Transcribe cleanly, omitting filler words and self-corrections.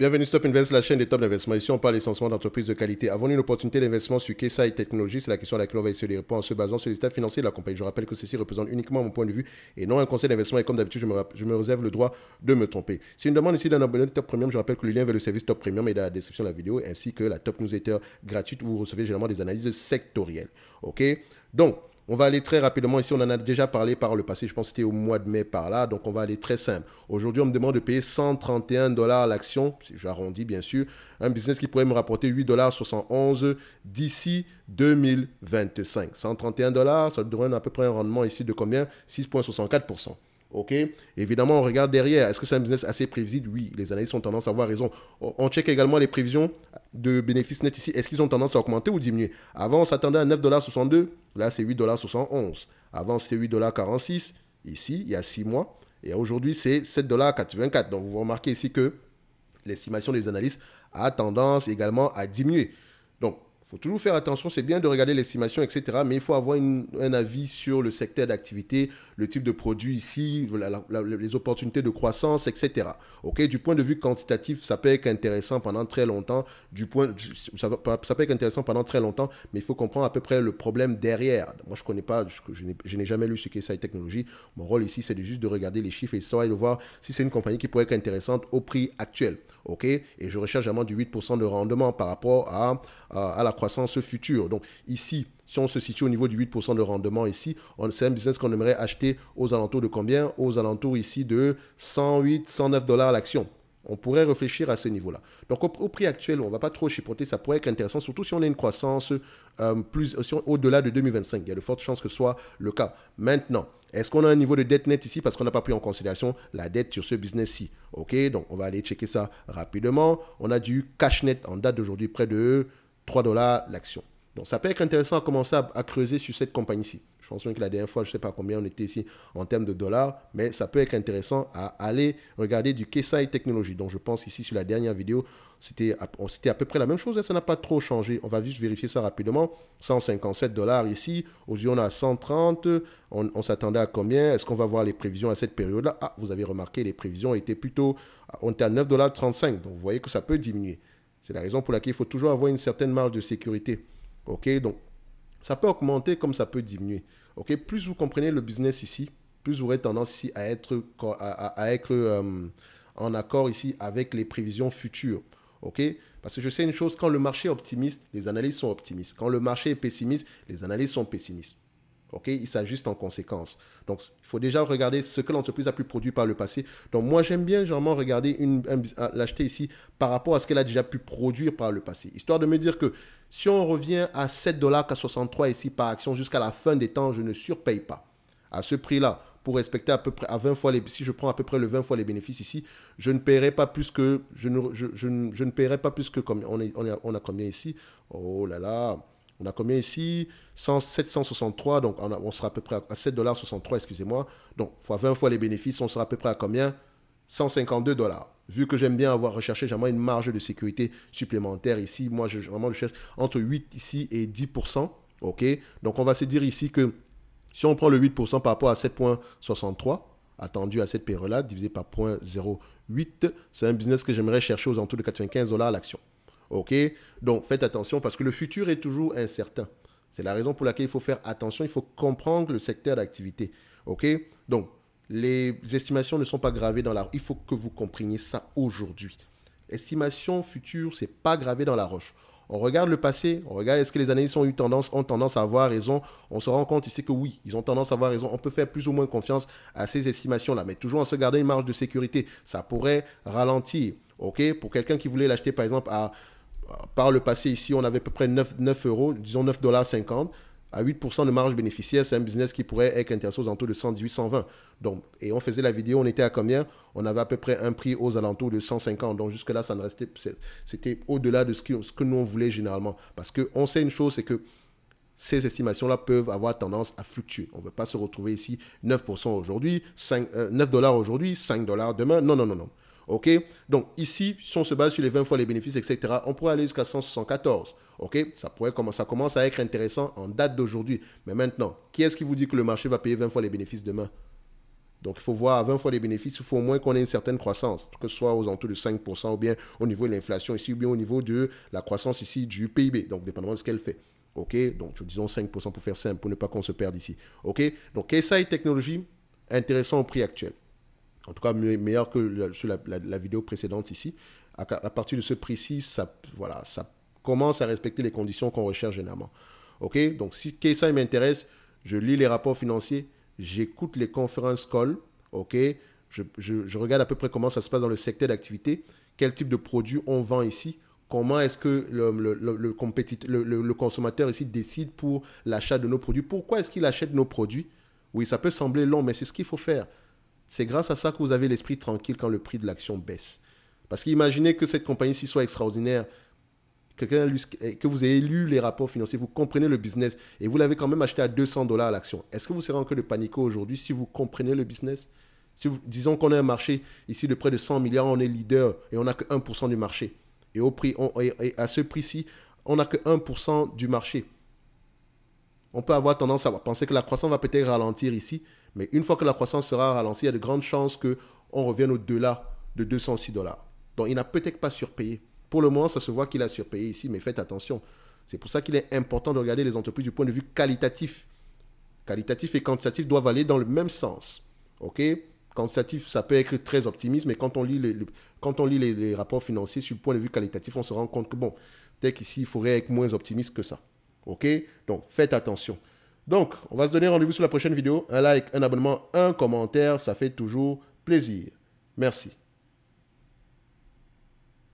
Bienvenue sur Top Invest, la chaîne des top d'investissement. Ici, on parle essentiellement d'entreprises de qualité. Avons-nous une opportunité d'investissement sur KSI Technologies? C'est la question à laquelle on va essayer de répondre en se basant sur les états financiers de la compagnie. Je rappelle que ceci représente uniquement mon point de vue et non un conseil d'investissement. Et comme d'habitude, je me réserve le droit de me tromper. Si une demande ici d'un abonné de Top Premium, je rappelle que le lien vers le service Top Premium est dans la description de la vidéo, ainsi que la Top Newsletter gratuite où vous recevez généralement des analyses sectorielles. OK? Donc, on va aller très rapidement. Ici, on en a déjà parlé par le passé. Je pense que c'était au mois de mai par là. Donc, on va aller très simple. Aujourd'hui, on me demande de payer 131 $ l'action. J'arrondis, bien sûr. Un business qui pourrait me rapporter 8,71 $ d'ici 2025. 131 $, ça donne à peu près un rendement ici de combien? 6,64%. OK? Évidemment, on regarde derrière. Est-ce que c'est un business assez prévisible? Oui, les analystes ont tendance à avoir raison. On check également les prévisions de bénéfices nets ici. Est-ce qu'ils ont tendance à augmenter ou diminuer? Avant, on s'attendait à 9,62 $. Là, c'est 8,71 $. Avant, c'était 8,46 $. Ici, il y a 6 mois. Et aujourd'hui, c'est 7,84 $. Donc, vous remarquez ici que l'estimation des analystes a tendance également à diminuer. Donc, il faut toujours faire attention, c'est bien de regarder l'estimation, etc. Mais il faut avoir un avis sur le secteur d'activité, le type de produit ici, les opportunités de croissance, etc. Okay? Du point de vue quantitatif, ça peut être intéressant pendant très longtemps. Ça peut être intéressant pendant très longtemps, mais il faut comprendre à peu près le problème derrière. Moi, je ne connais pas, je n'ai jamais lu ce qu'est KSI Technologies. Mon rôle ici, c'est juste de regarder les chiffres et de voir si c'est une compagnie qui pourrait être intéressante au prix actuel. OK? Et je recherche vraiment du 8% de rendement par rapport à la croissance future. Donc ici, si on se situe au niveau du 8% de rendement ici, c'est un business qu'on aimerait acheter aux alentours de combien? Aux alentours ici de 108, 109 $ l'action. On pourrait réfléchir à ce niveau-là. Donc, au prix actuel, on ne va pas trop chipoter. Ça pourrait être intéressant, surtout si on a une croissance au-delà de 2025. Il y a de fortes chances que ce soit le cas. Maintenant, est-ce qu'on a un niveau de dette nette ici? Parce qu'on n'a pas pris en considération la dette sur ce business-ci. OK? Donc, on va aller checker ça rapidement. On a du cash net en date d'aujourd'hui, près de 3 $ l'action. Donc, ça peut être intéressant à commencer à creuser sur cette compagnie-ci. Je pense même que la dernière fois, je ne sais pas combien on était ici en termes de dollars, mais ça peut être intéressant à aller regarder du KSI Technologies. Donc, je pense ici sur la dernière vidéo, c'était à peu près la même chose et ça n'a pas trop changé. On va juste vérifier ça rapidement. 157 $ ici. Aujourd'hui, on est à 130. On s'attendait à combien? Est-ce qu'on va voir les prévisions à cette période-là? Ah, vous avez remarqué, les prévisions étaient plutôt... On était à 9,35 $. Donc, vous voyez que ça peut diminuer. C'est la raison pour laquelle il faut toujours avoir une certaine marge de sécurité. OK, donc ça peut augmenter comme ça peut diminuer. OK, plus vous comprenez le business ici, plus vous aurez tendance ici à être en accord ici avec les prévisions futures. OK, parce que je sais une chose, quand le marché est optimiste, les analystes sont optimistes. Quand le marché est pessimiste, les analystes sont pessimistes. OK, il s'ajuste en conséquence. Donc, il faut déjà regarder ce que l'entreprise a pu produire par le passé. Donc, moi, j'aime bien généralement regarder l'acheter ici par rapport à ce qu'elle a déjà pu produire par le passé. Histoire de me dire que si on revient à 7,63 $ ici par action jusqu'à la fin des temps, je ne surpaye pas. À ce prix-là, pour respecter à peu près à 20 fois les... Si je prends à peu près le 20 fois les bénéfices ici, je ne paierai pas plus que... Je ne paierai pas plus que... On a combien ici? Oh là là... On a combien ici? 763, donc on sera à peu près à 7,63 $, excusez-moi. Donc, fois 20 fois les bénéfices, on sera à peu près à combien? 152 $. Vu que j'aime bien avoir recherché vraiment une marge de sécurité supplémentaire ici, moi, je cherche entre 8 ici et 10%. OK? Donc, on va se dire ici que si on prend le 8% par rapport à 7,63, attendu à cette période-là, divisé par 0,08, c'est un business que j'aimerais chercher aux alentours de 95 $ l'action. OK? Donc, faites attention parce que le futur est toujours incertain. C'est la raison pour laquelle il faut faire attention. Il faut comprendre le secteur d'activité. OK? Donc, les estimations ne sont pas gravées dans la roche. Il faut que vous compreniez ça aujourd'hui. Estimation future, ce n'est pas gravé dans la roche. On regarde le passé, on regarde est-ce que les analystes ont tendance à avoir raison. On se rend compte ici que oui, ils ont tendance à avoir raison. On peut faire plus ou moins confiance à ces estimations-là, mais toujours en se gardant une marge de sécurité. Ça pourrait ralentir. OK? Pour quelqu'un qui voulait l'acheter, par exemple, par le passé, ici, on avait à peu près 9 €, disons 9,50 $. À 8% de marge bénéficiaire, c'est un business qui pourrait être intéressant aux alentours de 118, 120. Donc, et on faisait la vidéo, on était à combien? On avait à peu près un prix aux alentours de 150. Donc, jusque-là, ça ne restait, c'était au-delà de ce que nous on voulait généralement. Parce qu'on sait une chose, c'est que ces estimations-là peuvent avoir tendance à fluctuer. On ne veut pas se retrouver ici 9% aujourd'hui, 9 $ aujourd'hui, 5 $ demain. Non, non, non, non. OK? Donc, ici, si on se base sur les 20 fois les bénéfices, etc., on pourrait aller jusqu'à 174. OK? Ça commence à être intéressant en date d'aujourd'hui. Mais maintenant, qui est-ce qui vous dit que le marché va payer 20 fois les bénéfices demain? Donc, il faut voir à 20 fois les bénéfices, il faut au moins qu'on ait une certaine croissance, que ce soit aux alentours de 5% ou bien au niveau de l'inflation ici, ou bien au niveau de la croissance ici du PIB, donc dépendamment de ce qu'elle fait. OK, donc disons 5% pour faire simple, pour ne pas qu'on se perde ici. OK, donc KSI Technologies, intéressant au prix actuel. En tout cas, meilleur que sur la vidéo précédente ici. À partir de ce prix-ci, ça commence à respecter les conditions qu'on recherche généralement. OK, donc si KSI m'intéresse, je lis les rapports financiers, j'écoute les conférences call, ok, je regarde à peu près comment ça se passe dans le secteur d'activité, quel type de produit on vend ici, comment est-ce que le consommateur ici décide pour l'achat de nos produits, pourquoi est-ce qu'il achète nos produits. Oui, ça peut sembler long, mais c'est ce qu'il faut faire. C'est grâce à ça que vous avez l'esprit tranquille quand le prix de l'action baisse. Parce qu'imaginez que cette compagnie-ci soit extraordinaire, que vous ayez lu les rapports financiers, vous comprenez le business et vous l'avez quand même acheté à 200 $ l'action. Est-ce que vous serez en train de paniquer aujourd'hui si vous comprenez le business? Disons qu'on a un marché ici de près de 100 milliards, on est leader et on n'a que 1% du marché. Et à ce prix-ci, on n'a que 1% du marché. On peut avoir tendance à penser que la croissance va peut-être ralentir ici, mais une fois que la croissance sera ralentie, il y a de grandes chances qu'on revienne au-delà de 206 $. Donc il n'a peut-être pas surpayé. Pour le moment, ça se voit qu'il a surpayé ici, mais faites attention. C'est pour ça qu'il est important de regarder les entreprises du point de vue qualitatif. Qualitatif et quantitatif doivent aller dans le même sens. OK? Quantitatif, ça peut être très optimiste, mais quand on lit les rapports financiers sur le point de vue qualitatif, on se rend compte que, bon, peut-être qu'ici, il faudrait être moins optimiste que ça. OK? Donc, faites attention. Donc, on va se donner rendez-vous sur la prochaine vidéo. Un like, un abonnement, un commentaire, ça fait toujours plaisir. Merci.